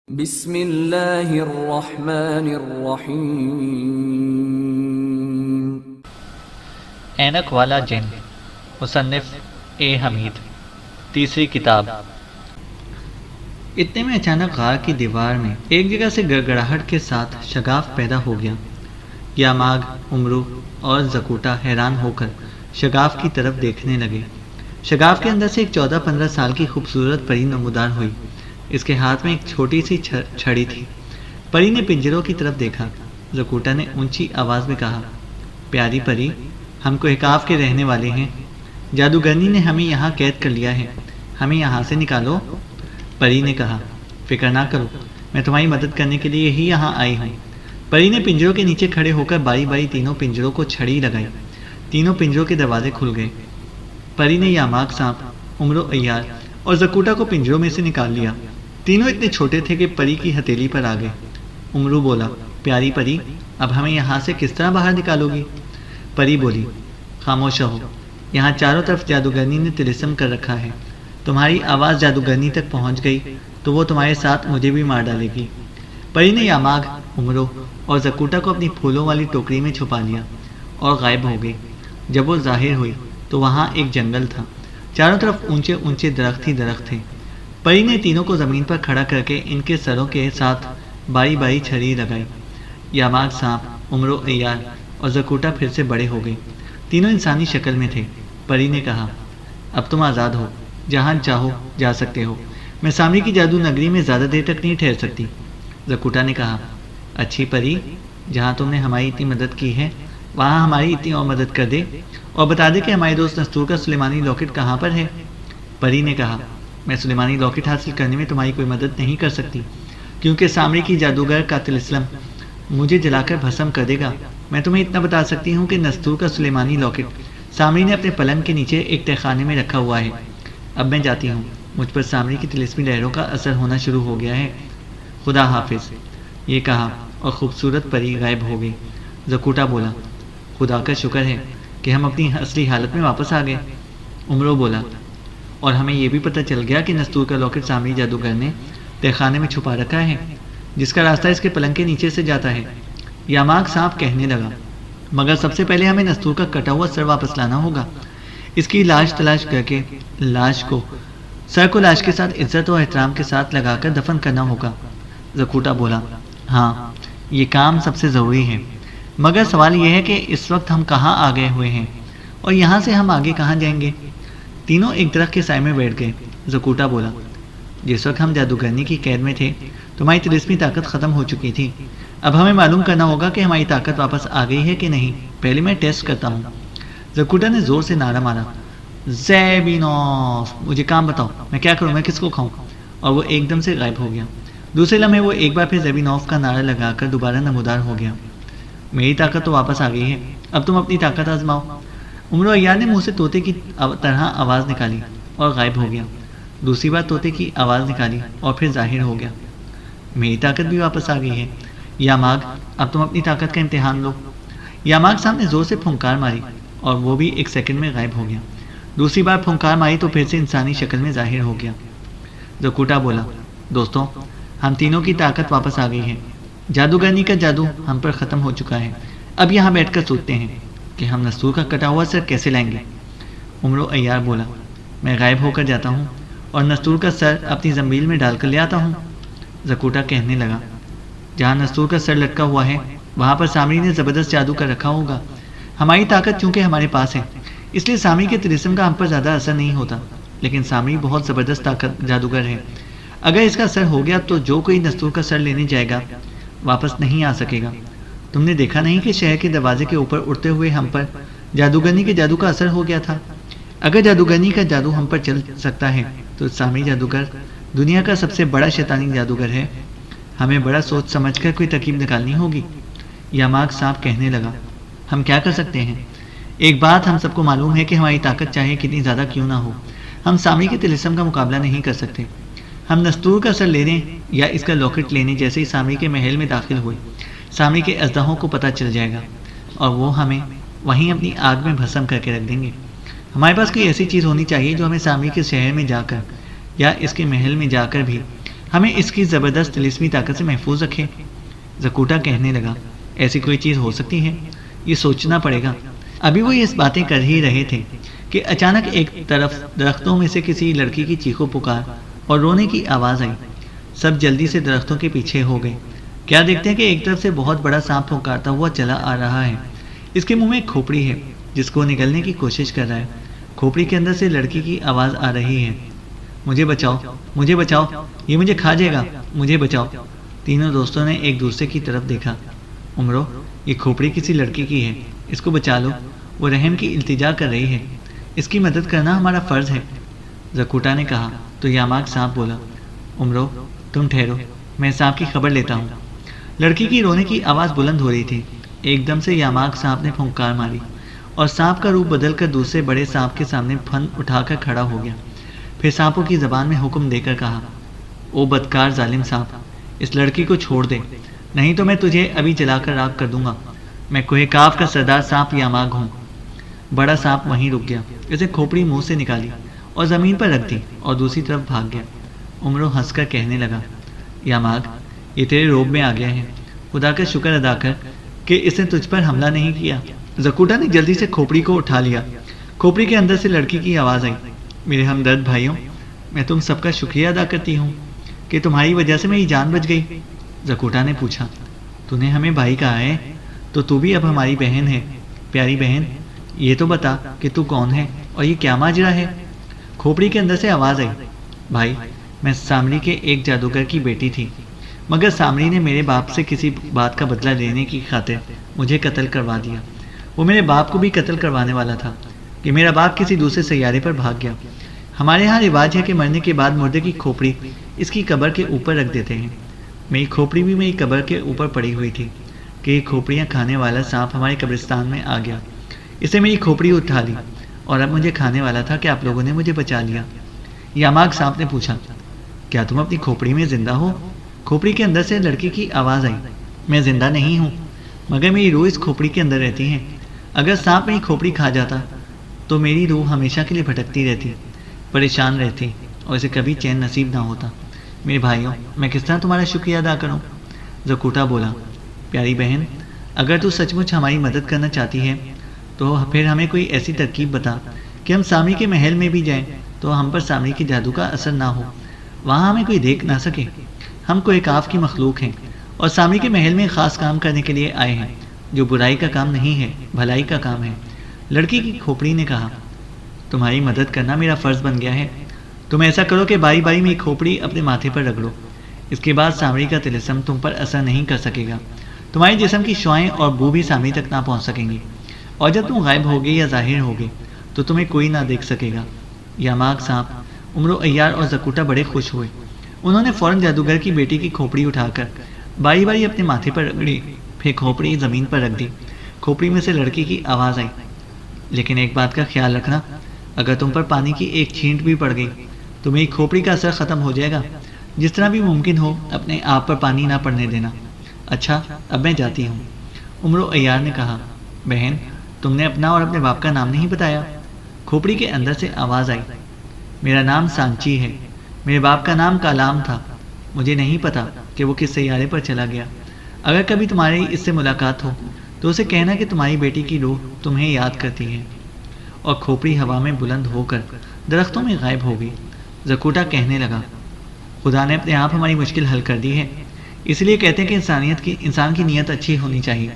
بسم اللہ الرحمن الرحیم۔ اینک والا جن، مصنف اے حمید، تیسری کتاب۔ اتنے میں اچانک غار کی دیوار میں ایک جگہ سے گڑگڑاہٹ کے ساتھ شگاف پیدا ہو گیا۔ یاماگ، عمرو اور زکوٹا حیران ہو کر شگاف کی طرف دیکھنے لگے۔ شگاف کے اندر سے ایک 14-15 سال کی خوبصورت پری نمودار ہوئی۔ اس کے ہاتھ میں ایک چھوٹی سی چھڑی تھی۔ پری نے پنجروں کی طرف دیکھا۔ زکوٹا نے اونچی آواز میں کہا، پیاری پری، ہم کوہکاف کے رہنے والے ہیں۔ جادوگرنی نے ہمیں یہاں قید کر لیا ہے، ہمیں یہاں سے نکالو۔ پری نے کہا، فکر نہ کرو، میں تمہاری مدد کرنے کے لیے ہی یہاں آئی ہوں۔ پری نے پنجروں کے نیچے کھڑے ہو کر باری باری تینوں پنجروں کو چھڑی لگائی۔ تینوں پنجروں کے دروازے کھل گئے۔ پری نے یاماگ سانپ، عمرو عیار اور زکوٹا کو پنجروں میں سے نکال لیا۔ تینوں اتنے چھوٹے تھے کہ پری کی ہتھیلی پر آ گئے۔ عمرو بولا، پیاری پری، اب ہمیں یہاں سے کس طرح باہر نکالو گی؟ پری بولی، خاموش رہو، یہاں چاروں طرف جادوگرنی نے طلسم کر رکھا ہے۔ تمہاری آواز جادوگرنی تک پہنچ گئی تو وہ تمہارے ساتھ مجھے بھی مار ڈالے گی۔ پری نے یاماگ، عمرو اور زکوٹا کو اپنی پھولوں والی ٹوکری میں چھپا لیا اور غائب ہو گئی۔ جب وہ ظاہر ہوئی تو وہاں ایک جنگل تھا۔ چاروں طرف اونچے اونچے درخت ہی درخت تھے۔ پری نے تینوں کو زمین پر کھڑا کر کے ان کے سروں کے ساتھ باری باری چھڑی لگائی۔ یاماگ سانپ، عمرو عیار اور زکوٹا پھر سے بڑے ہو گئے۔ تینوں انسانی شکل میں تھے۔ پری نے کہا، اب تم آزاد ہو، جہاں چاہو جا سکتے ہو۔ میں سامری کی جادو نگری میں زیادہ دیر تک نہیں ٹھہر سکتی۔ زکوٹا نے کہا، اچھی پری، جہاں تم نے ہماری اتنی مدد کی ہے وہاں ہماری اتنی اور مدد کر دے اور بتا دے کہ ہمارے دوست نستور کا سلیمانی لاکٹ کہاں پر ہے۔ پری نے کہا، میں سلیمانی لاکٹ حاصل کرنے میں تمہاری کوئی مدد نہیں کر سکتی، کیونکہ سامری کی جادوگر کا طلسم مجھے جلا کر بھسم کر دے گا۔ میں تمہیں اتنا بتا سکتی ہوں کہ نستور کا سلیمانی لاکٹ سامری نے اپنے پلنگ کے نیچے ایک تہخانے میں رکھا ہوا ہے۔ اب میں جاتی ہوں، مجھ پر سامری کی طلسمی لہروں کا اثر ہونا شروع ہو گیا ہے۔ خدا حافظ۔ یہ کہا اور خوبصورت پری غائب ہو گئی۔ زکوٹا بولا، خدا کا شکر ہے کہ ہم اپنی اصلی حالت میں واپس آ گئے۔ عمرو بولا، اور ہمیں یہ بھی پتہ چل گیا کہ نستور کا لاکٹ سامری جادوگر نے تہخانے میں چھپا رکھا ہے، جس کا راستہ اس کے پلنگ کے نیچے سے جاتا ہے۔ یاماگ سانپ کہنے لگا، مگر سب سے پہلے ہمیں نستور کا کٹا ہوا سر واپس لانا ہوگا۔ اس کی لاش تلاش کر کے سر کو لاش کے ساتھ عزت و احترام کے ساتھ لگا کر دفن کرنا ہوگا۔ زکوٹا بولا، ہاں، یہ کام سب سے ضروری ہے، مگر سوال یہ ہے کہ اس وقت ہم کہاں آ گئے ہوئے ہیں اور یہاں سے ہم آگے کہاں جائیں گے؟ تینوں ایک درخت کے سائے میں بیٹھ گئے۔ زکوٹا بولا، جس وقت ہم جادوگرنی کی قید میں تھے تمہاری طلسمی طاقت ختم ہو چکی تھی۔ اب ہمیں معلوم کرنا ہوگا کہ ہماری طاقت واپس آ گئی ہے کہ نہیں۔ پہلے میں ٹیسٹ کرتا ہوں۔ زکوٹا نے زور سے نعرہ مارا، زیبینوف، مجھے کام بتاؤ، میں کیا کروں، میں کس کو کھاؤں؟ اور وہ ایک دم سے غائب ہو گیا۔ دوسرے لمحے وہ ایک بار پھر زیبینوف کا نعرہ لگا کر دوبارہ نمودار ہو گیا۔ میری طاقت تو واپس آ گئی ہے، اب تم اپنی طاقت آزماؤ۔ عمرو عیار نے منہ سے طوطے کی طرح آواز نکالی اور غائب ہو گیا۔ دوسری بار طوطے کی آواز نکالی اور پھر ظاہر ہو گیا۔ میری طاقت بھی واپس آ گئی ہے۔ یاماگ، اب تم اپنی طاقت کا امتحان لو۔ یاماگ صاحب نے زور سے پھونکار ماری اور وہ بھی ایک سیکنڈ میں غائب ہو گیا۔ دوسری بار پھونکار ماری تو پھر سے انسانی شکل میں ظاہر ہو گیا۔ زکوٹا بولا، دوستوں، ہم تینوں کی طاقت واپس آ گئی ہے۔ جادوگرنی کا جادو ہم پر ختم ہو چکا ہے۔ اب یہاں بیٹھ کر سوچتے ہیں کہ ہم نستور کا کٹا ہوا سر کیسے لائیں گے۔ عمرو عیار بولا، میں غائب ہو کر جاتا ہوں اور نستور کا سر اپنی زنبیل میں ڈال کر لے آتا ہوں۔ زکوٹا کہنے لگا، جہاں نستور کا سر لٹکا ہوا ہے وہاں پر سامری نے زبردست جادو کر رکھا ہوگا۔ ہماری طاقت چونکہ ہمارے پاس ہے اس لیے سامری کے طلسم کا ہم پر زیادہ اثر نہیں ہوتا، لیکن سامری بہت زبردست جادوگر ہے۔ اگر اس کا سر ہو گیا تو جو کوئی نستور کا سر لینے جائے گا واپس نہیں آ سکے گا۔ تم نے دیکھا نہیں کہ شہر کے دروازے کے اوپر اڑتے ہوئے ہم پر جادوگرنی کے جادو کا اثر ہو گیا تھا۔ اگر جادوگرنی کا جادو ہم پر چل سکتا ہے تو سامری جادوگر دنیا کا سب سے بڑا شیطانی جادوگر ہے۔ ہمیں بڑا سوچ سمجھ کر کوئی ترکیب نکالنی ہوگی۔ یاماگ صاحب کہنے لگا، ہم کیا کر سکتے ہیں؟ ایک بات ہم سب کو معلوم ہے کہ ہماری طاقت چاہے کتنی زیادہ کیوں نہ ہو، ہم سامری کے طلسم کا مقابلہ نہیں کر سکتے۔ ہم نستور کا سر لینے یا اس کا لاکٹ لینے جیسے ہی سامری کے محل میں داخل ہوئے سامری کے اژدہوں کو پتہ چل جائے گا اور وہ ہمیں وہیں اپنی آگ میں بھسم کر کے رکھ دیں گے۔ ہمارے پاس کوئی ایسی چیز ہونی چاہیے جو ہمیں سامری کے شہر میں جا کر یا اس کے محل میں جا کر بھی ہمیں اس کی زبردست طلسمی طاقت سے محفوظ رکھے۔ زکوٹا کہنے لگا، ایسی کوئی چیز ہو سکتی ہے؟ یہ سوچنا پڑے گا۔ ابھی وہ اس باتیں کر ہی رہے تھے کہ اچانک ایک طرف درختوں میں سے کسی لڑکی کی چیخو پکار اور رونے کی آواز آئی۔ سب جلدی سے درختوں کے پیچھے ہو گئے۔ کیا دیکھتے ہیں کہ ایک طرف سے بہت بڑا سانپ پھنکارتا ہوا چلا آ رہا ہے۔ اس کے منہ میں ایک کھوپڑی ہے جس کو نگلنے کی کوشش کر رہا ہے۔ کھوپڑی کے اندر سے لڑکی کی آواز آ رہی ہے، مجھے بچاؤ، مجھے بچاؤ، یہ مجھے کھا جائے گا، مجھے بچاؤ۔ تینوں دوستوں نے ایک دوسرے کی طرف دیکھا۔ عمرو، یہ کھوپڑی کسی لڑکی کی ہے، اس کو بچا لو، وہ رحم کی التجا کر رہی ہے، اس کی مدد کرنا ہمارا فرض ہے۔ زکوٹا نے کہا تو یاماگ سانپ بولا، عمرو تم ٹھہرو، میں سانپ کی خبر لیتا ہوں۔ لڑکی کی رونے کی آواز بلند ہو رہی تھی۔ ایک دم سے یاماگ سانپ نے پھنکار ماری اور سانپ کا روپ بدل کر دوسرے بڑے سانپ کے سامنے پھن اٹھا کر کھڑا ہو گیا۔ پھر سانپوں کی زبان میں حکم دے کر کہا، او بدکار ظالم سانپ، اس لڑکی کو چھوڑ دے، نہیں تو میں تجھے ابھی جلا کر راکھ کر دوں گا۔ میں کوہ کاف کا سردار سانپ یاماگ ہوں۔ بڑا سانپ وہیں رک گیا، اسے کھوپڑی منہ سے نکالی اور زمین پر رکھ دی اور دوسری طرف بھاگ گیا۔ عمرو ہنس کر کہنے لگا، یاماگ یہ تیرے روب میں آ گیا ہے، خدا کا شکر ادا کر کہ اس نے تجھ پر حملہ نہیں کیا۔ زکوٹا نے جلدی سے کھوپڑی کو اٹھا لیا۔ کھوپڑی کے اندر سے لڑکی کی آواز آئی، میرے ہمدرد بھائیوں، میں تم سب کا شکریہ ادا کرتی ہوں کہ تمہاری وجہ سے میری جان بچ گئی۔ زکوٹا نے پوچھا، تو نے ہمیں بھائی کہا ہے تو تو بھی اب ہماری بہن ہے۔ پیاری بہن، یہ تو بتا کہ تو کون ہے اور یہ کیا ماجرا ہے؟ کھوپڑی کے اندر سے آواز آئی، بھائی میں سامری کے ایک جادوگر کی بیٹی تھی، مگر سامری نے میرے باپ سے کسی بات کا بدلہ لینے کی خاطر مجھے قتل کروا دیا۔ وہ میرے باپ کو بھی قتل کروانے والا تھا کہ میرا باپ کسی دوسرے سیارے پر بھاگ گیا۔ ہمارے ہاں رواج ہے کہ مرنے کے بعد مردے کی کھوپڑی اس کی قبر کے اوپر رکھ دیتے ہیں۔ میری کھوپڑی بھی میری قبر کے اوپر پڑی ہوئی تھی کہ یہ کھوپڑیاں کھانے والا سانپ ہمارے قبرستان میں آ گیا، اسے میری کھوپڑی اٹھا لی اور اب مجھے کھانے والا تھا کہ آپ لوگوں نے مجھے بچا لیا۔ یاماگ سانپ نے پوچھا، کیا تم اپنی کھوپڑی میں زندہ ہو؟ کھوپڑی کے اندر سے لڑکی کی آواز آئی، میں زندہ نہیں ہوں، مگر میری روح اس کھوپڑی کے اندر رہتی ہے۔ اگر سانپ میری کھوپڑی کھا جاتا تو میری روح ہمیشہ کے لیے بھٹکتی رہتی، پریشان رہتی اور اسے کبھی چین نصیب نہ ہوتا۔ میرے بھائیوں، میں کس طرح تمہارا شکریہ ادا کروں؟ زکوٹا بولا، پیاری بہن، اگر تو سچ مچ ہماری مدد کرنا چاہتی ہے تو پھر ہمیں کوئی ایسی ترکیب بتا کہ ہم سامری کے محل میں بھی جائیں تو ہم پر سامری کے جادو کا اثر نہ ہو، وہاں ہمیں کوئی دیکھ نہ سکے۔ ہم کوہ کاف کی مخلوق ہیں اور سامری کے محل میں خاص کام کرنے کے لیے آئے ہیں جو برائی کا کام نہیں ہے، بھلائی کا کام ہے۔ لڑکی کی کھوپڑی نے کہا، تمہاری مدد کرنا میرا فرض بن گیا ہے۔ تم ایسا کرو کہ باری باری میں کھوپڑی اپنے ماتھے پر رگڑو، اس کے بعد سامری کا طلسم تم پر اثر نہیں کر سکے گا، تمہارے جسم کی شعائیں اور بو بھی سامری تک نہ پہنچ سکیں گی، اور جب تم غائب ہوگے یا ظاہر ہوگے تو تمہیں کوئی نہ دیکھ سکے گا۔ یاماگ سانپ، عمرو عیار اور زکوٹا بڑے خوش ہوئے۔ انہوں نے فوراً جادوگر کی بیٹی کی کھوپڑی اٹھا کر باری باری اپنے ماتھے پر رگڑی، پھر کھوپڑی زمین پر رکھ دی۔ کھوپڑی میں سے لڑکی کی آواز آئی، لیکن ایک بات کا خیال رکھنا، اگر تم پر پانی کی ایک چھینٹ بھی پڑ گئی تو میری کھوپڑی کا اثر ختم ہو جائے گا۔ جس طرح بھی ممکن ہو اپنے آپ پر پانی نہ پڑنے دینا۔ اچھا، اب میں جاتی ہوں۔ عمرو عیار نے کہا، بہن تم نے اپنا اور اپنے باپ کا نام نہیں بتایا۔ کھوپڑی کے اندر سے آواز آئی، میرا نام سانچی ہے، میرے باپ کا نام کالام تھا، مجھے نہیں پتا کہ وہ کس سیارے پر چلا گیا۔ اگر کبھی تمہاری اس سے ملاقات ہو تو اسے کہنا کہ تمہاری بیٹی کی روح تمہیں یاد کرتی ہے۔ اور کھوپڑی ہوا میں بلند ہو کر درختوں میں غائب ہو گئی۔ زکوٹا کہنے لگا، خدا نے اپنے آپ ہماری مشکل حل کر دی ہے، اس لیے کہتے ہیں کہ انسان کی نیت اچھی ہونی چاہیے،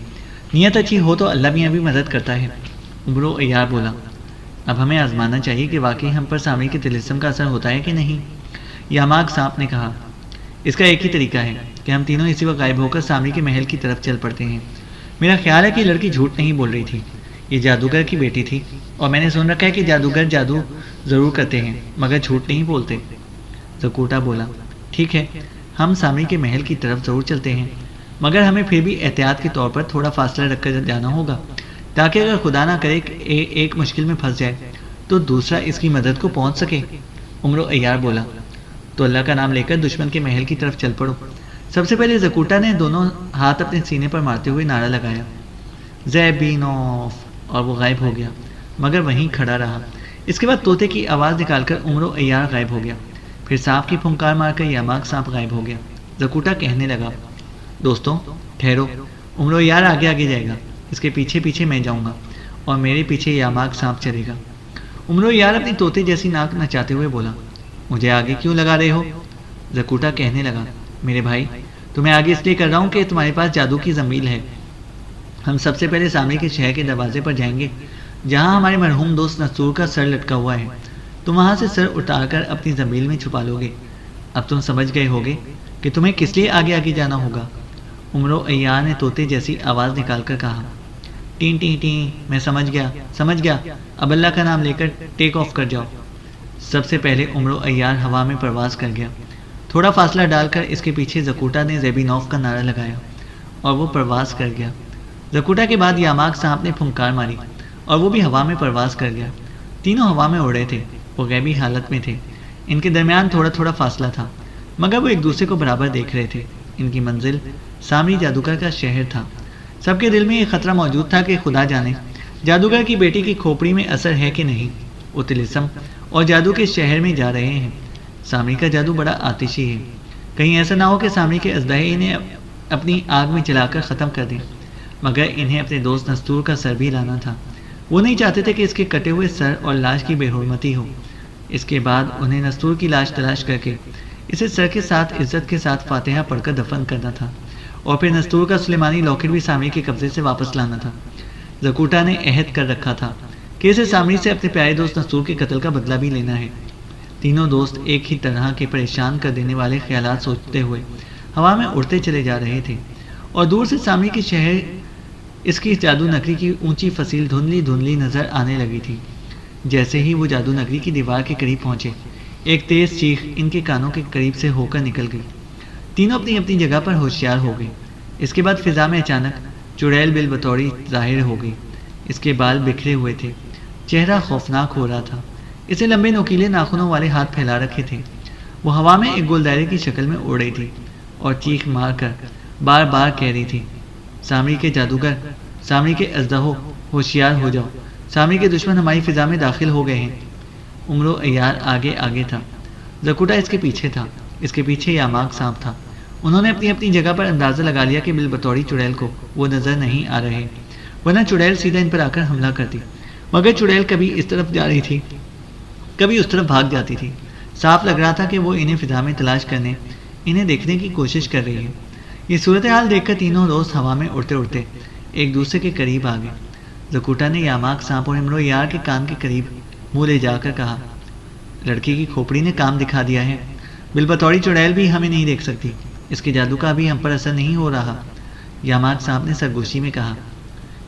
نیت اچھی ہو تو اللہ بھی مدد کرتا ہے۔ عمرو عیار بولا، اب ہمیں آزمانا چاہیے کہ واقعی ہم پر سامری کے طلسم کا اثر ہوتا ہے کہ نہیں۔ یاماگ سانپ نے کہا، اس کا ایک ہی طریقہ ہے کہ ہم تینوں اسی وقت غائب ہو کر سامری کے محل کی طرف چل پڑتے ہیں۔ میرا خیال ہے کہ لڑکی جھوٹ نہیں بول رہی تھی، یہ جادوگر کی بیٹی تھی، اور میں نے سن رکھا ہے کہ جادوگر جادو ضرور کرتے ہیں مگر جھوٹ نہیں بولتے۔ زکوٹا بولا، ٹھیک ہے، ہم سامری کے محل کی طرف ضرور چلتے ہیں، مگر ہمیں پھر بھی احتیاط کے طور پر تھوڑا فاصلہ رکھ کر جانا ہوگا تاکہ اگر خدا نہ کرے کہ ایک مشکل میں پھنس جائے تو دوسرا اس کی مدد کو پہنچ سکے۔ عمرو عیار بولا، تو اللہ کا نام لے کر دشمن کے محل کی طرف چل پڑو۔ سب سے پہلے زکوٹا نے دونوں ہاتھ اپنے سینے پر مارتے ہوئے نعرہ لگایا، زیبینوف، اور وہ غائب ہو گیا مگر وہیں کھڑا رہا۔ اس کے بعد طوطے کی آواز نکال کر عمرو عیار غائب ہو گیا۔ پھر سانپ کی پھنکار مار کر یاماگ سانپ غائب ہو گیا۔ زکوٹا کہنے لگا، دوستوں ٹھہرو، عمرو یار آگے آگے جائے گا، اس کے پیچھے پیچھے میں جاؤں گا اور میرے پیچھے یاماگ سانپ چلے گا۔ عمرو یار اپنی طوطے جیسی ناک نچاتے ہوئے بولا، مجھے آگے کیوں لگا رہے ہو؟ زکوٹا کہنے لگا، میرے بھائی تمہیں آگے اس لیے کر رہا ہوں کہ تمہارے پاس جادو کی زنبیل ہے۔ ہم سب سے پہلے سامنے کے شہر کے دروازے پر جائیں گے جہاں ہمارے مرحوم دوست نستور کا سر لٹکا ہوا ہے۔ تم وہاں سے سر اتار کر اپنی زنبیل میں چھپا لو گے۔ اب تم سمجھ گئے ہوگے کہ تمہیں کس لیے آگے آگے جانا ہوگا۔ عمرو عیار نے طوطے جیسی آواز نکال کر کہا، ٹین ٹین ٹین، میں سمجھ گیا، اب اللہ کا نام لے کر ٹیک آف کر جاؤ۔ سب سے پہلے عمرو عیار ہوا میں پرواز کر گیا۔ تھوڑا فاصلہ ڈال کر اس کے پیچھے زکوٹا نے زیبینوف کا نعرہ لگایا اور وہ پرواز کر گیا۔ زکوٹا کے بعد یاماگ سانپ نے پھنکار ماری اور وہ بھی ہوا میں پرواز کر گیا۔ تینوں ہوا میں اڑ رہے تھے، وہ غیبی حالت میں تھے۔ ان کے درمیان تھوڑا تھوڑا فاصلہ تھا، مگر وہ ایک دوسرے کو برابر دیکھ رہے تھے۔ ان کی منزل سامری جادوگر کا شہر تھا۔ سب کے دل میں یہ خطرہ موجود تھا کہ خدا جانے جادوگر کی بیٹی کی کھوپڑی میں اثر ہے کہ نہیں۔ وہ طلسم اور جادو کے شہر میں جا رہے ہیں۔ سامری کا جادو بڑا آتشی ہے، کہیں ایسا نہ ہو کہ سامری کے اژدہے انہیں اپنی آگ میں جلا کر ختم کر دیں۔ مگر انہیں اپنے دوست نستور کا سر بھی لانا تھا۔ وہ نہیں چاہتے تھے کہ اس کے کٹے ہوئے سر اور لاش کی بے حرمتی ہو۔ اس کے بعد انہیں نستور کی لاش تلاش کر کے اسے سر کے ساتھ عزت کے ساتھ فاتحہ پڑھ کر دفن کرنا تھا، اور پھر نستور کا سلیمانی لاکٹ بھی سامری کے قبضے سے واپس لانا تھا۔ زکوٹا نے عہد کر رکھا تھا کہ اسے سامری سے اپنے پیارے دوست نستور کے قتل کا بدلہ بھی لینا ہے۔ تینوں دوست ایک ہی طرح کے پریشان کر دینے والے خیالات سوچتے ہوئے ہوا میں اڑتے چلے جا رہے تھے، اور دور سے سامری کے شہر، اس کی جادو نگری کی اونچی فصیل دھندلی دھندلی نظر آنے لگی تھی۔ جیسے ہی وہ جادو نگری کی دیوار کے قریب پہنچے، ایک تیز چیخ ان کے کانوں کے قریب سے ہو کر نکل گئی۔ تینوں اپنی اپنی جگہ پر ہوشیار ہو گئے۔ اس کے بعد فضا میں اچانک چڑیل بل بطوری ظاہر ہو گئی۔ اس کے بال بکھرے ہوئے تھے، چہرہ خوفناک ہو رہا تھا۔ اسے لمبے نوکیلے ناخنوں والے ہاتھ پھیلا رکھے تھے۔ وہ ہوا میں ایک گول دائرے کی شکل میں اڑ رہی تھی اور چیخ مار کر بار بار کہہ رہی تھی، سامری کے جادوگر، سامری کے اژدہو، ہوشیار ہو جاؤ، سامری کے دشمن ہماری فضا میں داخل ہو گئے ہیں۔ عمرو عیار آگے آگے تھا، زکوٹا اس کے پیچھے تھا، اس کے پیچھے یاماگ سانپ تھا۔ انہوں نے اپنی اپنی جگہ پر اندازہ لگا لیا کہ بالبطوری چڑیل کو وہ نظر نہیں آ رہے، ورنہ چڑیل سیدھا ان پر آ کر حملہ کرتی، مگر چڑیل کبھی اس طرف جا رہی تھی، کبھی اس طرف بھاگ جاتی تھی۔ صاف لگ رہا تھا کہ وہ انہیں فضا میں تلاش کرنے، انہیں دیکھنے کی کوشش کر رہی ہے۔ یہ صورتحال دیکھ کر تینوں دوست ہوا میں اڑتے اڑتے ایک دوسرے کے قریب آ گئے۔ زکوٹا نے یاماگ سانپ اور عمرو یار کے کان کے قریب منہ لے جا کر کہا، لڑکی کی کھوپڑی نے کام دکھا دیا ہے، بالبطوری چڑیل بھی ہمیں نہیں دیکھ سکتی، اس کے جادو کا بھی ہم پر اثر نہیں ہو رہا۔ یاماگ سانپ نے سرگوشی میں کہا،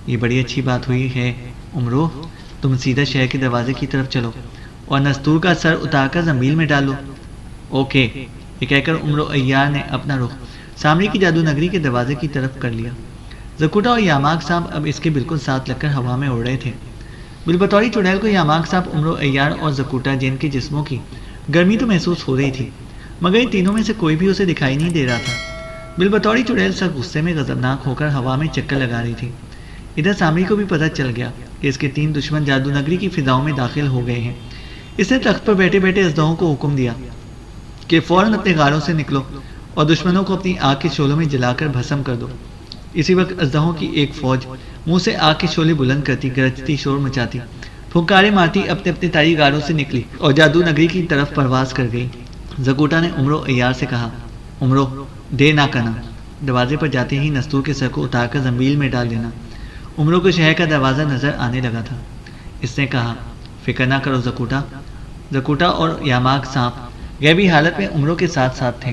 یہ بڑی اچھی بات ہوئی ہے عمرو، تم سیدھا شہر کے دروازے کی طرف چلو اور نستور کا سر اتار کر زنبیل میں ڈالو۔ اوکے، یہ کہہ کر عمرو عیار نے اپنا رخ سامری کی جادو نگری کے دروازے کی طرف کر لیا۔ زکوٹا اور یاماگ سانپ اب اس کے بالکل ساتھ لگ کر ہوا میں اڑ رہے تھے۔ بالبطوری چڑیل کو یاماگ سانپ، عمرو عیار اور زکوٹا جن کے جسموں کی گرمی تو محسوس ہو رہی تھی، مگر ان تینوں میں سے کوئی بھی اسے دکھائی نہیں دے رہا تھا۔ بالبطوری چڑیل سخت غصے میں غضبناک ہو کر ہوا میں چکر لگا رہی تھی۔ ادھر سامری کو بھی پتہ چل گیا کہ اس کے تین دشمن جادو نگری کی فضاؤں میں داخل ہو گئے ہیں۔ اس نے تخت پر بیٹھے بیٹھے اژدہوں کو حکم دیا کہ فوراً اپنے غاروں سے نکلو اور دشمنوں کو اپنی آگ کے شعلوں میں جلا کر بھسم کر دو۔ اسی وقت اژدہوں کی ایک فوج منہ سے آگ کے شعلے بلند کرتی، گرجتی، شور مچاتی، پھنکارے مارتی اپنے اپنے تاری غاروں سے نکلی اور جادو نگری کی طرف پرواز کر گئی۔ زکوٹا نے عمرو عیار سے کہا، عمرو دیر نہ کرنا، دروازے پر جاتے ہی نستور کے سر کو اتار کر زنبیل میں ڈال دینا۔ عمرو کو شہر کا دروازہ نظر آنے لگا تھا۔ اس نے کہا، فکر نہ کرو زکوٹا۔ زکوٹا اور یاماگ سانپ غیبی حالت میں عمرو کے ساتھ ساتھ تھے،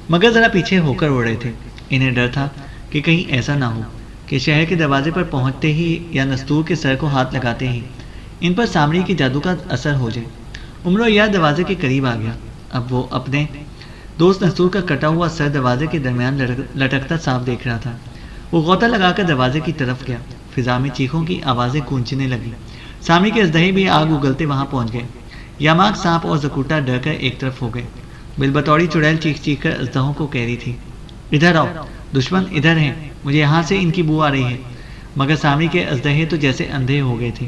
مگر ذرا پیچھے ہو کر اڑ رہے تھے۔ انہیں ڈر تھا کہ کہیں ایسا نہ ہو کہ شہر کے دروازے پر پہنچتے ہی یا نستور کے سر کو ہاتھ لگاتے ہی ان پر سامری کے جادو کا اثر ہو جائے۔ عمرو عیار دروازے کے قریب آ گیا۔ اب وہ اپنے دوست نستور کا کٹا ہوا سر دروازے کے درمیان لٹکتا صاف دیکھ رہا تھا۔ وہ غوطہ لگا کر دروازے کی طرف گیا۔ فضا میں چیخوں کی آوازیں گونجنے لگی۔ سامری کے اژدہے بھی آگ اگلتے وہاں پہنچ گئے۔ یاماگ سانپ اور زکوٹا ڈر کر ایک طرف ہو گئے۔ بالبطوری چڑیل چیخ چیخ کر اژدہوں کو کہہ رہی تھی، ادھر آؤ، دشمن ادھر ہیں، مجھے یہاں سے ان کی بو آ رہی ہے۔ مگر سامری کے اژدہے تو جیسے اندھے ہو گئے تھے۔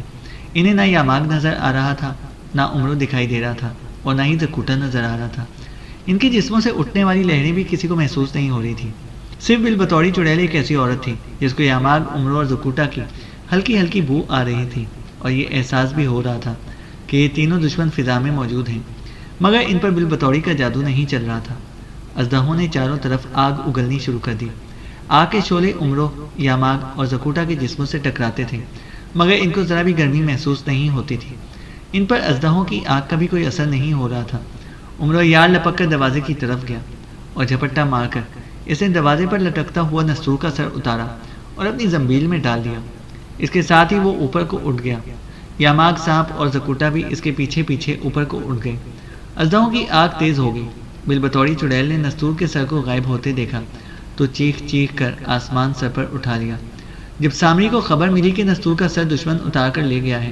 انہیں نہ یاماگ نظر آ رہا تھا، نہ عمرو دکھائی دے رہا تھا، اور نہ ہی زکوٹا نظر آ رہا تھا۔ ان کے جسموں سے اٹھنے والی لہریں بھی کسی کو محسوس نہیں ہو رہی تھی۔ صرف بالبطوری چڑیل ایک ایسی عورت تھی جس کو یاماگ، عمرو اور زکوٹا کی ہلکی ہلکی بو آ رہی تھی، اور یہ احساس بھی ہو رہا تھا کہ یہ تینوں دشمن فضا میں موجود ہیں، مگر ان پر بالبطوری کا جادو نہیں چل رہا تھا۔ اژدہوں نے چاروں طرف آگ اگلنی شروع کر دی۔ آگ کے شعلے عمرو، یاماگ اور زکوٹا کے جسموں سے ٹکراتے تھے، مگر ان کو ذرا بھی گرمی محسوس نہیں ہوتی تھی۔ ان پر اژدہوں کی آگ کا بھی کوئی اثر نہیں ہو رہا تھا۔ عمرو یار لپک کر دروازے کی طرف گیا اور جھپٹا مار کر اس نے دروازے پر لٹکتا ہوا نستور کا سر اتارا اور اپنی زنبیل میں ڈال دیا۔ اس کے ساتھ ہی وہ اوپر کو اٹھ گیا۔ یاماگ سانپ اور زکوٹا بھی اس کے پیچھے پیچھے اوپر کو اٹھ گئے۔ اژدہوں کی آگ تیز ہو گئی۔ بالبطوری چڑیل نے نستور کے سر کو غائب ہوتے دیکھا تو چیخ چیخ کر آسمان سر پر اٹھا لیا۔ جب سامری کو خبر ملی کہ نستور کا سر دشمن اتار کر لے گیا ہے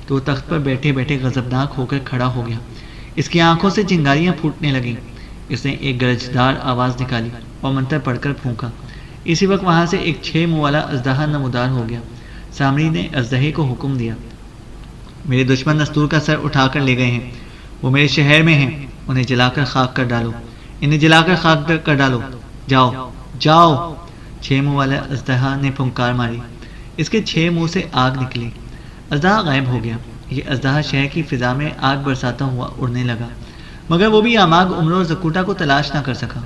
تو وہ تخت پر بیٹھے بیٹھے غضبناک ہو کر کھڑا ہو گیا۔ اس کی آنکھوں سے چنگاریاں پھوٹنے لگیں۔ اس نے ایک گرجدار آواز نکالی اور منتر پڑھ کر پھونکا۔ اسی وقت وہاں سے ایک 6 منہ والا اژدہا نمودار ہو گیا۔ سامری نے اژدہے کو حکم دیا، میرے دشمن نستور کا سر اٹھا کر لے گئے ہیں، وہ میرے شہر میں ہیں، انہیں جلا کر خاک کر ڈالو، انہیں جلا کر خاک کر ڈالو، جاؤ جاؤ۔ 6 منہ والا اژدہا نے پھنکار ماری۔ اس کے 6 منہ سے آگ نکلی۔ اژدہا غائب ہو گیا۔ یہ اژدہا شہر کی فضا میں آگ برساتا ہوا اڑنے لگا، مگر وہ بھی یاماگ، عمرو اور زکوٹا کو تلاش نہ کر سکا۔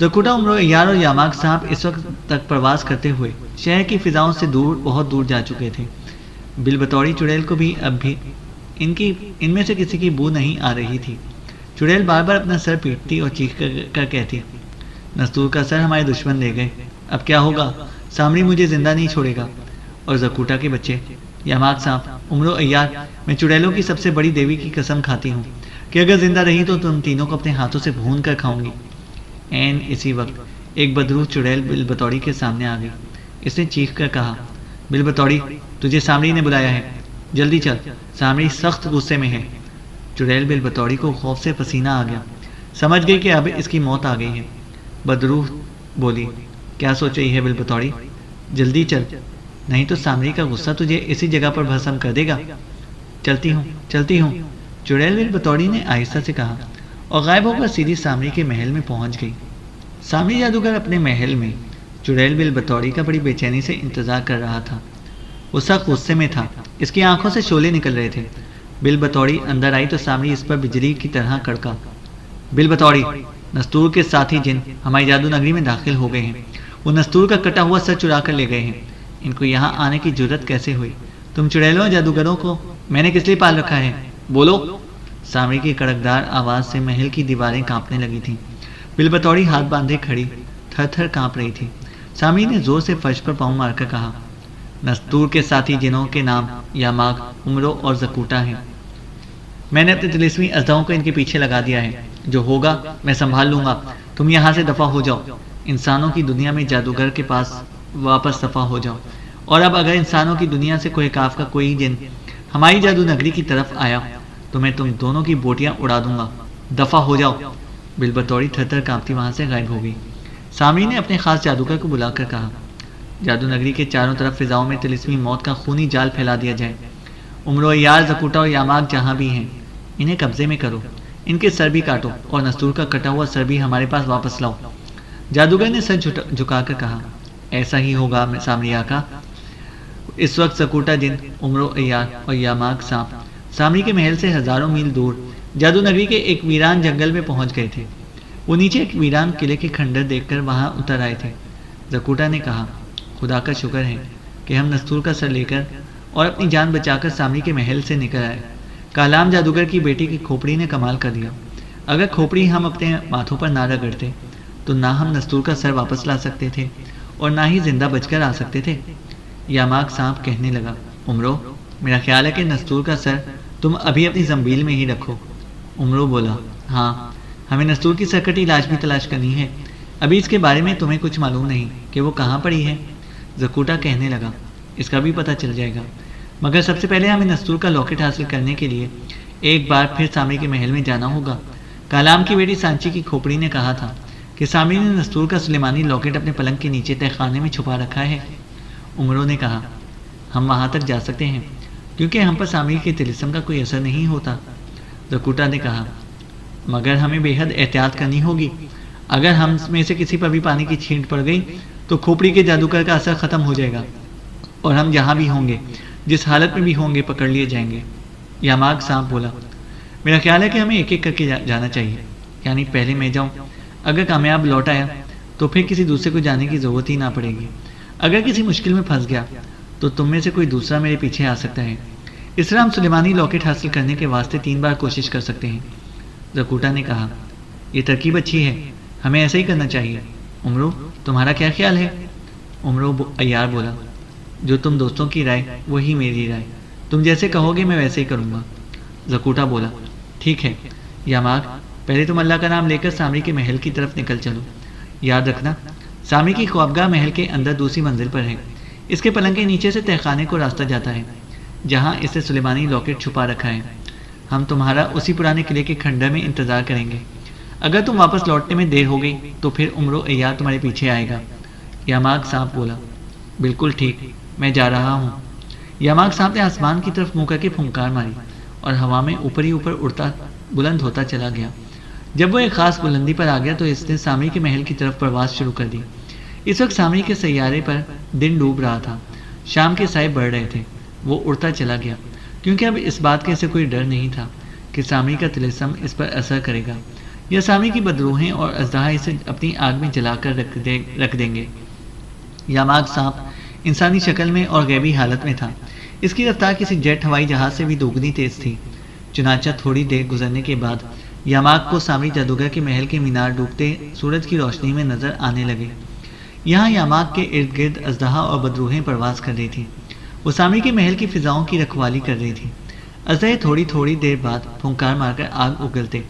زکوٹا، عمرو، یار اور یاماگ سانپ اس وقت تک پرواز کرتے ہوئے شہر کی فضاؤں سے دور، بہت دور جا چکے تھے۔ بالبطوری چڑیل کو بھی اب بھی ان میں سے کسی کی بو نہیں آ رہی تھی۔ چڑیل بار بار اپنا سر پیٹتی اور چیخ کر کہتی، نستور کا سر ہمارے دشمن لے گئے، اب کیا ہوگا؟ سامری مجھے زندہ نہیں چھوڑے گا۔ اور زکوٹا کے بچے، یاماگ سانپ، عمرو، یار، میں چڑیلوں کی سب سے بڑی دیوی کی قسم کھاتی ہوں کہ اگر زندہ رہی تو تم تینوں کو اپنے ہاتھوں سے بھون کر کھاؤں گی۔ عین اسی وقت ایک بدروح چڑیل بالبطوری کے سامنے آ گئی۔ اس نے چیخ کر کہا، بالبطوری، تجھے سامری نے بلایا ہے، جلدی چل، سامری سخت غصے میں ہے۔ چڑیل بالبطوری کو خوف سے پسینہ آ گیا، سمجھ گئی کہ اب اس کی موت آ گئی ہے۔ بدروح بولی، کیا سوچ رہی ہے بالبطوری؟ جلدی چل، نہیں تو سامری کا غصہ تجھے اسی جگہ پر بھسم کر دے گا۔ چلتی ہوں چلتی ہوں، چڑیل بالبطوری نے آہستہ سے کہا اور غائب ہو کر سیدھی سامری کے محل میں پہنچ گئی۔ سامری جادوگر اپنے محل میں چڑیل بالبطوری کا بڑی بے چینی سے انتظار کر رہا تھا۔ وہ سخت غصے میں تھا، اس کی آنکھوں سے شعلے نکل رہے تھے۔ بالبطوری اندر آئی تو سامری اس پر بجلی کی طرح کڑکا، بالبطوری، نستور کے ساتھی جن ہماری جادو نگری میں داخل ہو گئے ہیں، وہ نستور کا کٹا ہوا سر چرا کر لے گئے ہیں۔ ان کو یہاں آنے کی جرت کیسے ہوئی؟ تم چڑیلوں جادوگروں کو میں نے کس لیے پال رکھا ہے؟ بولو۔ سامری کی کڑکدار آواز سے محل کی دیواریں کانپنے لگی تھیں۔ بالبطوری ہاتھ باندھے کھڑی تھر تھر کانپ رہی تھی۔ سامری نے زور سے فرش پر پاؤں مار کر کہا، نستور کے ساتھی جنوں کے نام یاماگ، عمرو اور زکوٹا ہیں۔ میں نے اپنے طلسمی اژدہوں کو ان کے پیچھے لگا دیا ہے، جو ہوگا میں سنبھال لوں گا۔ تم یہاں سے دفع ہو جاؤ، انسانوں کی دنیا میں جادوگر کے پاس واپس دفع ہو جاؤ، اور اب اگر انسانوں کی دنیا سے کوہ کاف کا کوئی جن ہماری جادو نگری کی طرف آیا تو میں تم دونوں کی بوٹیاں اڑا دوں گا، دفع ہو جاؤ۔ بالبطوری تھر تھر کانپتی وہاں سے غائب ہو گئی۔ سامری نے اپنے خاص جادوگر کو بلا کر کہا، جادو نگری کے چاروں طرف فضاؤں میں طلسمی موت کا خونی جال پھیلا دیا جائے۔ عمرو، یار، زکوٹا اور یاماگ جہاں بھی ہیں انہیں قبضے میں کرو، ان کے سر بھی کاٹو اور نستور کا کٹا ہوا سر بھی ہمارے پاس واپس لاؤ۔ جادوگر نے سر جھکا کر کہا، ایسا ہی ہوگا سامری آقا۔ اس وقت زکوٹا جن، عمرو، یار اور یاماگ سانپ سامری کے محل سے ہزاروں میل دور جادو نگری کے ایک ویران جنگل میں پہنچ گئے تھے۔ وہ نیچے ایک ویران قلعے کے کھنڈر دیکھ کر وہاں اتر آئے تھے۔ زکوٹا نے کہا، خدا کا شکر ہے کہ ہم نستور کا سر لے کر اور اپنی جان بچا کر سامری کے محل سے نکل آئے۔ کالام جادوگر کی بیٹی کی کھوپڑی نے کمال کر دیا۔ اگر کھوپڑی ہم اپنے ماتھوں پر نہ رگڑتے تو نہ ہم نستور کا سر واپس لا سکتے تھے اور نہ ہی زندہ بچ کر آ سکتے تھے۔ یاماگ سانپ کہنے لگا، عمرو، میرا خیال ہے کہ نستور کا سر تم ابھی اپنی زنبیل میں ہی رکھو۔ عمرو بولا، ہاں، ہمیں نستور کی سرکٹی لاش بھی تلاش کرنی ہے، ابھی اس کے بارے میں تمہیں کچھ معلوم نہیں کہ وہ کہاں پڑی ہے۔ زکوٹا کہنے لگا، اس کا بھی پتہ چل جائے گا، مگر سب سے پہلے ہمیں نستور کا لاکٹ حاصل کرنے کے لیے ایک بار پھر سامری کے محل میں جانا ہوگا۔ کالام کی بیٹی سانچی کی کھوپڑی نے کہا تھا کہ سامری نے نستور کا سلیمانی لاکٹ اپنے پلنگ کے نیچے تہ خانے میں چھپا رکھا ہے۔ عمرو نے کہا، ہم وہاں تک جا سکتے ہیں کیونکہ ہم پر سامری کے طلسم کا کوئی اثر نہیں ہوتا۔ زکوٹا نے کہا، مگر ہمیں بے حد احتیاط کرنی ہوگی. اگر ہم میں سے کسی پر بھی پانی کی چھینٹ پڑ گئی تو کھوپڑی کے جادوگر کا اثر ختم ہو جائے گا اور ہم جہاں بھی ہوں گے، جس حالت میں بھی ہوں گے، پکڑ لیے جائیں گے. یاماگ سانپ بولا، میرا خیال ہے کہ ہمیں ایک ایک کر کے جانا چاہیے. یعنی پہلے میں جاؤں، اگر کامیاب لوٹ آیا تو پھر کسی دوسرے کو جانے کی ضرورت ہی نہ پڑے گی. اگر کسی مشکل میں پھنس گیا تو تم میں سے کوئی دوسرا میرے پیچھے آ سکتا ہے. اس طرح ہم سلیمانی لاکٹ حاصل کرنے کے واسطے 3 بار کوشش کر سکتے ہیں. زکوٹا نے کہا، یہ ترکیب اچھی ہے، ہمیں ایسا ہی کرنا چاہیے. عمرو، تمہارا کیا خیال ہے؟ عمرو عیار بولا، جو تم دوستوں کی رائے وہی میری رائے، تم جیسے کہو گے میں ویسے ہی کروں گا. زکوٹا بولا، ٹھیک ہے. یاماگ، پہلے تم اللہ کا نام لے کر سامری کے محل کی طرف نکل چلو. یاد رکھنا، سامری کی خوابگاہ محل کے اندر دوسری منزل پر ہے. اس کے پلنگ کے نیچے سے تہخانے کو راستہ جاتا ہے جہاں اسے سلیمانی لاکٹ چھپا رکھا ہے. ہم تمہارا اسی پرانے قلعے کے کھنڈر میں انتظار کریں گے. اگر تم واپس لوٹنے میں دیر ہو گئی تو پھر عمرو عیار تمہارے پیچھے آئے گا. یاماگ سانپ بولا، بالکل ٹھیک، میں جا رہا ہوں. یاماگ سانپ نے آسمان کی طرف منہ کر کے پھنکار ماری اور ہوا میں اوپر ہی اوپر اڑتا بلند ہوتا چلا گیا. جب وہ ایک خاص بلندی پر آ گیا تو اس نے سامری کے محل کی طرف پرواز شروع کر دی. اس وقت سامری کے سیارے پر دن ڈوب رہا تھا. شام کے سائے بڑھ رہے تھے. وہ اڑتا چلا گیا کیونکہ اب اس بات کا اسے کوئی ڈر نہیں تھا کہ سامری کا طلسم اس پر اثر کرے گا یا سامری کی بدروہیں اور اژدہا اسے اپنی آگ میں جلا کر رکھ دیں گے. یاماگ سانپ انسانی شکل میں اور غیبی حالت میں تھا. اس کی رفتار کسی جیٹ ہوائی جہاز سے بھی دوگنی تیز تھی. چنانچہ تھوڑی دیر گزرنے کے بعد یاماگ کو سامری جادوگر کے محل کے مینار ڈوبتے سورج کی روشنی میں نظر آنے لگے. یہاں یاماگ کے ارد گرد اژدہا اور بدروہیں پرواز کر رہی تھی. وہ سامری کے محل کی فضاؤں کی رکھوالی کر رہی تھی. اژدہے تھوڑی دیر بعد پھنکار مار کر آگ اگلتے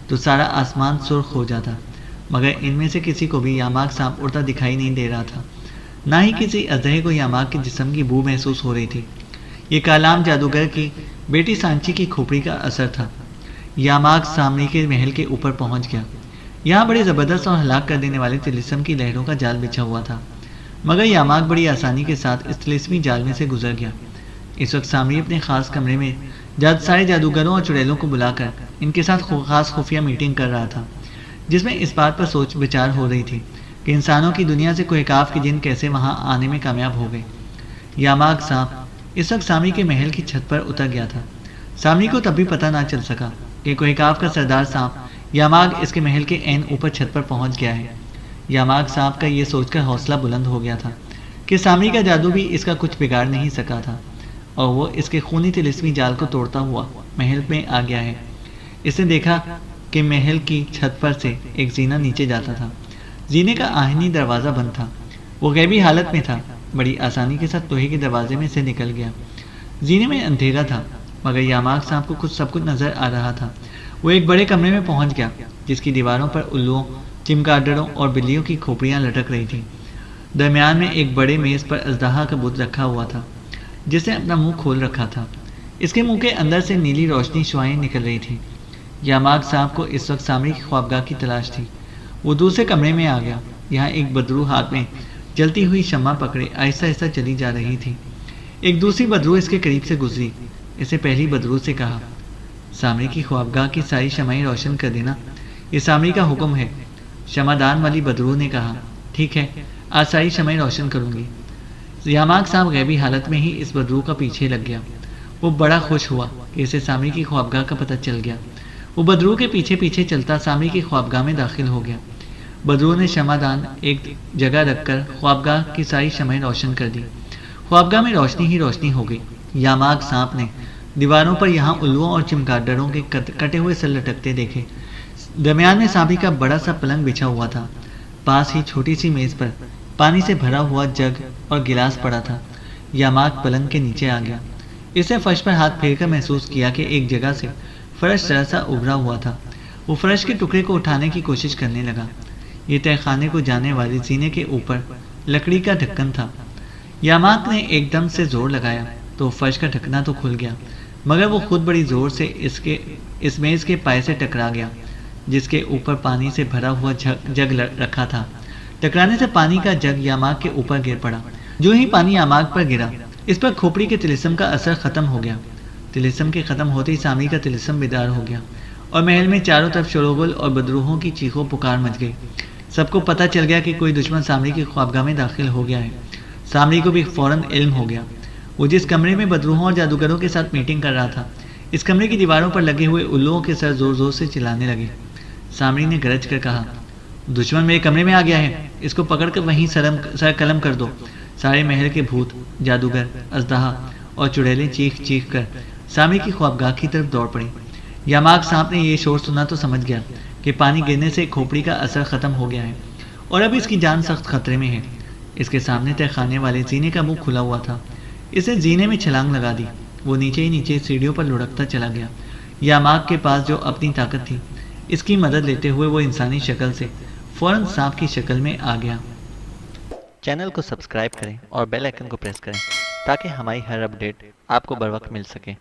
تو سارا آسمان سرخ ہو جاتا، مگر ان میں سے کسی کو بھی یاماگ سانپ اڑتا دکھائی نہیں دے رہا تھا. نہ ہی کسی اژدہے کو یاماگ کے جسم کی بو محسوس ہو رہی تھی. یہ کالام جادوگر کی بیٹی سانچی کی کھوپڑی کا اثر تھا. یاماگ سامری کے محل کے اوپر پہنچ گیا. یہاں بڑے زبردست اور ہلاک کر دینے والے طلسم کی لہروں کا جال بچھا ہوا تھا، مگر یاماگ بڑی آسانی کے ساتھ اس طلسمی جال میں سے گزر گیا. اس وقت سامری اپنے خاص کمرے میں سارے جادوگروں اور چڑیلوں کو بلا کر ان کے ساتھ خاص خفیہ میٹنگ کر رہا تھا، جس میں اس بات پر سوچ بچار ہو رہی تھی کہ انسانوں کی دنیا سے کوہ کاف کے جن کیسے وہاں آنے میں کامیاب ہو گئے. یاماگ سانپ اس وقت سامری کے محل کی چھت پر اتر گیا تھا. سامری کو تب بھی پتہ نہ چل سکا کہ کوہ کاف کا سردار سانپ یاماگ اس کے محل کے عین اوپر چھت پر پہنچ گیا ہے. یاماگ سانپ کا یہ سوچ کر حوصلہ بلند ہو گیا تھا کہ سامری کا جادو بھی اس کا کچھ بگاڑ نہیں سکا تھا اور وہ اس کے خونی طلسمی جال کو توڑتا ہوا محل میں آ گیا ہے. اس نے دیکھا کہ محل کی چھت پر سے ایک زینہ نیچے جاتا تھا. زینے کا آہنی دروازہ بند تھا. وہ غیبی حالت میں تھا. بڑی آسانی کے ساتھ لوہے کے دروازے میں سے نکل گیا. زینے میں اندھیرا تھا مگر یاماگ سانپ کو سب کچھ نظر آ رہا تھا. وہ ایک بڑے کمرے میں پہنچ گیا جس کی دیواروں پر الوؤں، چمگادڑوں اور بلیوں کی کھوپڑیاں لٹک رہی تھیں. درمیان میں ایک بڑے میز پر اژدہا کا بت رکھا ہوا تھا جس نے اپنا منہ کھول رکھا تھا. اس کے منہ کے اندر سے نیلی روشنی شعاعیں نکل رہی تھیں. یاماگ سانپ کو اس وقت سامری کی خوابگاہ کی تلاش تھی. وہ دوسرے کمرے میں آ گیا. یہاں ایک بدرو ہاتھ میں جلتی ہوئی شمع پکڑے آہستہ آہستہ چلی جا رہی تھی. ایک دوسری بدرو اس کے قریب سے گزری. اسے پہلی بدرو سے کہا، سامری کی خوابگاہ کی ساری شمعیں روشن کر دینا، یہ سامری کا حکم ہے. شمع دان والی بدرو نے کہا، ٹھیک ہے، آج ساری شمعیں روشن کروں گی. یاماگ سانپ غیبی حالت میں ہی اس بدرو کا پیچھے لگ گیا. وہ بڑا خوش ہوا کہ اسے سامری کی خوابگاہ کا پتہ چل گیا. وہ بدرو کے پیچھے پیچھے چلتا سامری کی خوابگاہ میں داخل ہو گیا. بدرو نے شمع دان ایک جگہ رکھ کر خوابگاہ کی ساری شمعیں روشن کر دی. خوابگاہ میں روشنی ہی روشنی ہو گئی. یاماگ سانپ نے دیواروں پر یہاں الوؤں اور چمگادڑوں کے کٹے ہوئے سر لٹکتے دیکھے. درمیان میں سامری کا بڑا سا پلنگ بچھا ہوا تھا. پاس ہی چھوٹی سی میز پر پانی سے بھرا ہوا جگ اور گلاس پڑا تھا. یاماگ پلنگ کے نیچے آ گیا. اس نے فرش پر ہاتھ پھیر کر محسوس کیا کہ ایک جگہ سے فرش ذرا سا ابھرا ہوا تھا. وہ فرش کے ٹکڑے کو اٹھانے کی کوشش کرنے لگا. یہ تہ خانے کو جانے والے زینے کے اوپر لکڑی کا ڈھکن تھا. یاماگ نے ایک دم سے زور لگایا تو فرش کا ڈھکنا تو کھل گیا، مگر وہ خود بڑی زور سے اس میز کے پائے سے ٹکرا گیا جس کے اوپر پانی سے بھرا ہوا جگ رکھا تھا. ٹکرانے سے پانی کا جگ یاماگ کے اوپر گر پڑا. جو ہی پانی یاماگ پر گرا اس پر کھوپڑی کے طلسم کا اثر ختم ہو گیا. طلسم کے ختم ہوتے ہی سامری کا طلسم بیدار ہو گیا اور محل میں چاروں طرف شلوغل اور بدروحوں کی چیخوں پکار مچ گئی۔ سب کو پتہ چل گیا کہ کوئی دشمن سامری کی خوابگاہ میں داخل ہو گیا ہے۔ سامری کو بھی فوراً علم ہو گیا۔ وہ جس کمرے میں بدروحوں اور جادوگروں کے ساتھ میٹنگ کر رہا تھا، اس کمرے کی دیواروں پر لگے ہوئے الوؤں کے سر زور زور سے چلانے لگے۔ سامری نے گرج کر کہا، دشمن میرے کمرے میں آ گیا ہے، اس کو پکڑ کر وہیں سر قلم کر دو۔ سارے محل کے بھوت، جادوگر، اژدہا اور چڑیلیں چیخ چیخ کر سامری کی خوابگاہ کی طرف دوڑ پڑی۔ یاماگ سانپ نے یہ شور سنا تو سمجھ گیا کہ پانی گرنے سے کھوپڑی کا اثر ختم ہو گیا ہے اور اب اس کی جان سخت خطرے میں ہے۔ اس کے سامنے تہ خانے والے زینے کا منہ کھلا ہوا تھا۔ اس نے زینے میں چھلانگ لگا دی۔ وہ نیچے ہی نیچے سیڑھیوں پر لڑکتا چلا گیا۔ یاماگ کے پاس جو اپنی طاقت تھی، اس کی مدد لیتے ہوئے وہ انسانی شکل سے فوراً سانپ کی شکل میں آ گیا۔ چینل کو سبسکرائب کریں اور بیل آئیکن کو پریس کریں تاکہ ہماری ہر اپڈیٹ آپ کو بر وقت مل سکے۔